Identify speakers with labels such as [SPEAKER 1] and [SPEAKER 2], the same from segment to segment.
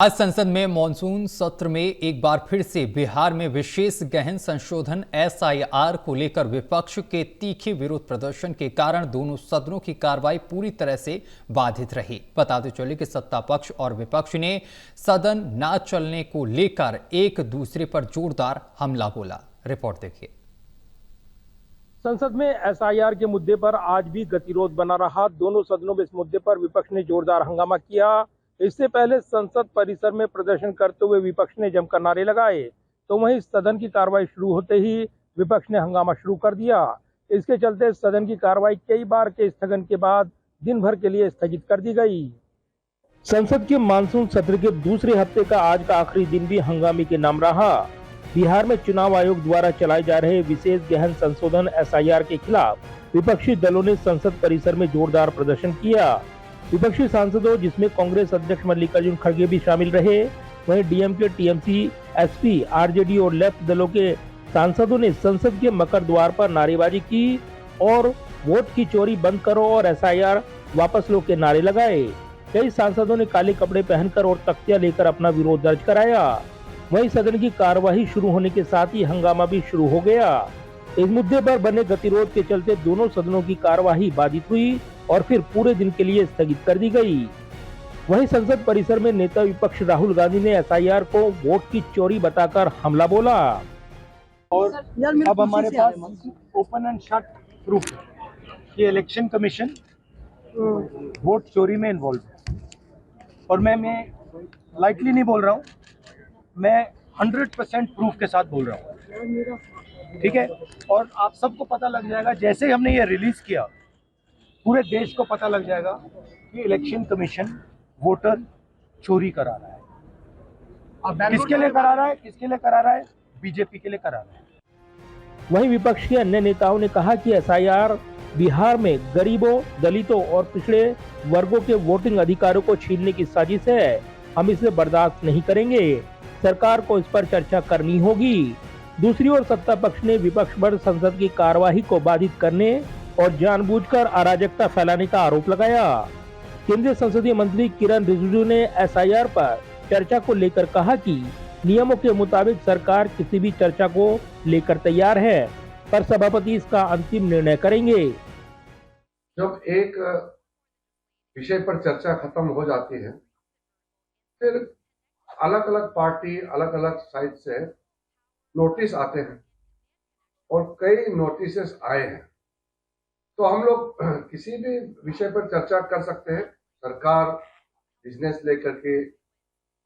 [SPEAKER 1] आज संसद में मॉनसून सत्र में एक बार फिर से बिहार में विशेष गहन संशोधन एसआईआर को लेकर विपक्ष के तीखे विरोध प्रदर्शन के कारण दोनों सदनों की कार्रवाई पूरी तरह से बाधित रही। बताते चले कि सत्ता पक्ष और विपक्ष ने सदन न चलने को लेकर एक दूसरे पर जोरदार हमला बोला। रिपोर्ट देखिए।
[SPEAKER 2] संसद में एसआईआर के मुद्दे पर आज भी गतिरोध बना रहा। दोनों सदनों में इस मुद्दे पर विपक्ष ने जोरदार हंगामा किया। इससे पहले संसद परिसर में प्रदर्शन करते हुए विपक्ष ने जमकर नारे लगाए, तो वहीं सदन की कार्रवाई शुरू होते ही विपक्ष ने हंगामा शुरू कर दिया। इसके चलते सदन की कार्रवाई कई बार के स्थगन के बाद दिन भर के लिए स्थगित कर दी गई। संसद के मानसून सत्र के दूसरे हफ्ते का आज का आखिरी दिन भी हंगामे के नाम रहा। बिहार में चुनाव आयोग द्वारा चलाए जा रहे विशेष गहन संशोधन एसआईआर के खिलाफ विपक्षी दलों ने संसद परिसर में जोरदार प्रदर्शन किया। विपक्षी सांसदों, जिसमें कांग्रेस अध्यक्ष मल्लिकार्जुन खड़गे भी शामिल रहे, वहीं डीएमके, टीएमसी, एसपी, आरजेडी और लेफ्ट दलों के सांसदों ने संसद के मकर द्वार पर नारेबाजी की और वोट की चोरी बंद करो और एसआईआर वापस लो के नारे लगाए। कई सांसदों ने काले कपड़े पहनकर और तख्तियां लेकर अपना विरोध दर्ज कराया। वहीं सदन की कार्यवाही शुरू होने के साथ ही हंगामा भी शुरू हो गया। इस मुद्दे पर बने गतिरोध के चलते दोनों सदनों की कार्यवाही बाधित हुई और फिर पूरे दिन के लिए स्थगित कर दी गई। वहीं संसद परिसर में नेता विपक्ष राहुल गांधी ने एसआईआर को वोट की चोरी बताकर हमला बोला।
[SPEAKER 3] और अब हमारे पास ओपन एंड शट प्रूफ है कि इलेक्शन कमीशन वोट चोरी में इन्वॉल्व है। और मैं लाइटली नहीं बोल रहा हूँ, मैं 100% प्रूफ के साथ बोल रहा हूँ, ठीक है। और आप सबको पता लग जाएगा, जैसे ही हमने ये रिलीज किया पूरे देश को पता लग जाएगा कि इलेक्शन कमीशन वोटर चोरी करा रहा है। किसके लिए करा रहा है? किसके लिए करा रहा है? बीजेपी के लिए करा रहा है।
[SPEAKER 2] वहीं विपक्ष के अन्य नेताओं ने कहा कि एसआईआर बिहार में गरीबों, दलितों और पिछड़े वर्गों के वोटिंग अधिकारों को छीनने की साजिश है। हम इसे बर्दाश्त नहीं करेंगे। सरकार को इस पर चर्चा करनी होगी। दूसरी ओर सत्ता पक्ष ने विपक्ष पर संसद की कार्यवाही को बाधित करने और जानबूझकर अराजकता फैलाने का आरोप लगाया। केंद्रीय संसदीय मंत्री किरण रिजिजू ने एसआईआर पर चर्चा को लेकर कहा कि नियमों के मुताबिक सरकार किसी भी चर्चा को लेकर तैयार है, पर सभापति इसका अंतिम निर्णय करेंगे।
[SPEAKER 4] जब एक विषय पर चर्चा खत्म हो जाती है, फिर अलग अलग पार्टी, अलग अलग साइड से नोटिस आते हैं और कई नोटिसेस आए हैं, तो हम लोग किसी भी विषय पर चर्चा कर सकते हैं। सरकार बिजनेस लेकर के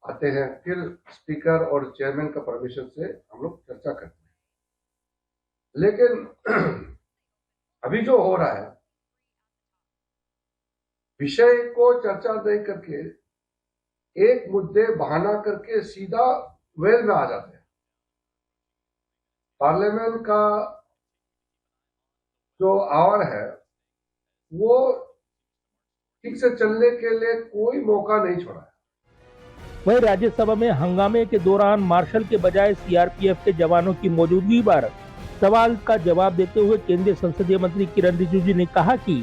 [SPEAKER 4] आते हैं, फिर स्पीकर और चेयरमैन का परमिशन से हम लोग चर्चा करते हैं। लेकिन अभी जो हो रहा है, विषय को चर्चा नहीं करके एक मुद्दे बहाना करके सीधा वेल में आ जाते हैं। पार्लियामेंट का जो आवर है वो ठीक से चलने के लिए कोई मौका नहीं छोड़ा है।
[SPEAKER 2] वहीं राज्यसभा में हंगामे के दौरान मार्शल के बजाय सीआरपीएफ के जवानों की मौजूदगी पर सवाल का जवाब देते हुए केंद्रीय संसदीय मंत्री किरण रिजिजू ने कहा कि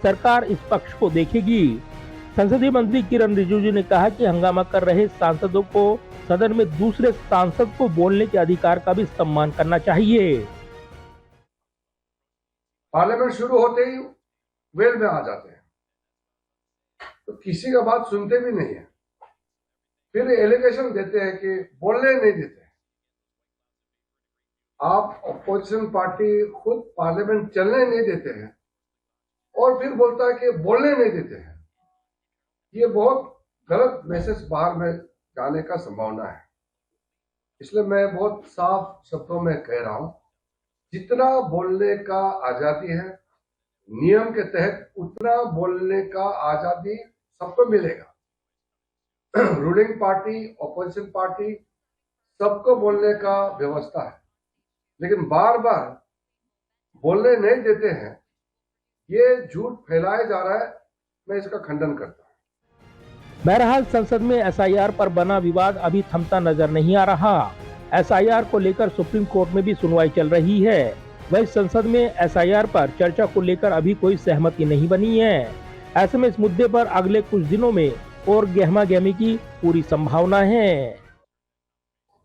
[SPEAKER 2] सरकार इस पक्ष को देखेगी। संसदीय मंत्री किरण रिजिजू ने कहा कि हंगामा कर रहे सांसदों को सदन में दूसरे सांसद को बोलने के अधिकार का भी सम्मान करना चाहिए।
[SPEAKER 4] पार्लियामेंट शुरू होते ही वेल में आ जाते हैं, तो किसी का बात सुनते भी नहीं है। फिर एलिगेशन देते हैं कि बोलने नहीं देते। आप अपोजिशन पार्टी खुद पार्लियामेंट चलने नहीं देते हैं और फिर बोलता है कि बोलने नहीं देते हैं। ये बहुत गलत मैसेज बाहर में जाने का संभावना है। इसलिए मैं बहुत साफ शब्दों में कह रहा हूं, जितना बोलने का आजादी है नियम के तहत, उतना बोलने का आजादी सबको मिलेगा। रूलिंग पार्टी, ऑपोजिशन पार्टी, सबको बोलने का व्यवस्था है। लेकिन बार बार बोलने नहीं देते हैं, ये झूठ फैलाया जा रहा है। मैं इसका खंडन करता हूं।
[SPEAKER 2] बहरहाल संसद में एसआईआर पर बना विवाद अभी थमता नजर नहीं आ रहा। एसआईआर को लेकर सुप्रीम कोर्ट में भी सुनवाई चल रही है। वहीं संसद में एसआईआर पर चर्चा को लेकर अभी कोई सहमति नहीं बनी है। ऐसे में इस मुद्दे पर अगले कुछ दिनों में और गहमा गहमी की पूरी संभावना है।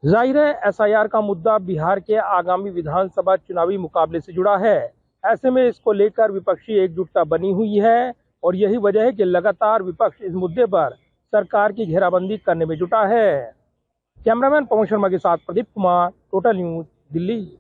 [SPEAKER 2] जाहिर है एसआईआर का मुद्दा बिहार के आगामी विधानसभा चुनावी मुकाबले से जुड़ा है। ऐसे में इसको लेकर विपक्षी एकजुटता बनी हुई है और यही वजह है कि लगातार विपक्ष इस मुद्दे पर सरकार की घेराबंदी करने में जुटा है। कैमरामैन पवन शर्मा के साथ प्रदीप कुमार, टोटल न्यूज, दिल्ली।